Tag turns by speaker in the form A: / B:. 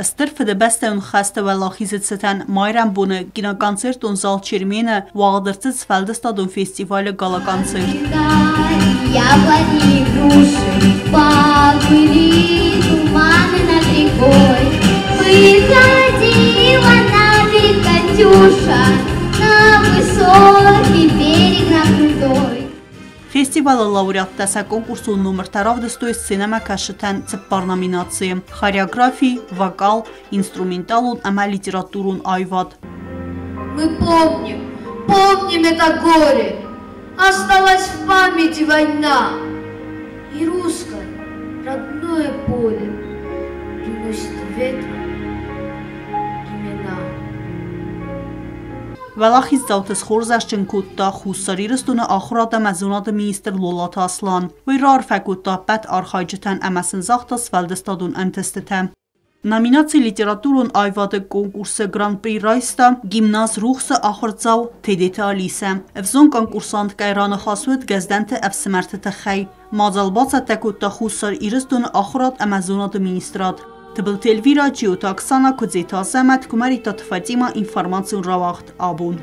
A: Styrfı de beste un xəstə və laxizitsətən Mayrəm bunu gina konsert un zal çirmene vağdırtıc Feldestadun festivali gala konsert.
B: Яблони, груши, папыри, туманы над рекой. Выходила навек Катюша на высокий берег на крутой.
A: Festivala laureat təsə konkursun numər tərəf dəstəy sinema kəşitən цеппар номинации: хореографии, вокал, инструментал əmə literaturun ayvad.
C: Мы помним это горе. Осталась в памяти война. И русское родное поле приносит ветром имена.
A: Vəlaxiz zavtız xorzaşçın kutta xussariristunu axurada məzunadı minister Lolat Aslan. Veyrar fəkutta bət arxaycıtən əməsin zaxtas Feldestadun əntəstətəm. Nominatsiya literaturun ayvadı konkursu Grand Prix Raysta gimnaz ruxsa axırcav TDT Alisa. Evzon konkursant qayranı xasvət gəzdəntə əfsimərtətə xəy. Mazalbatsa təkutta xussar iristunu axurat əməzunadı ministrad. Tıbıl telvira ciota Aksana Kudzeta Zəmət Kumarita Tıfatima informasyon ravaxt abun.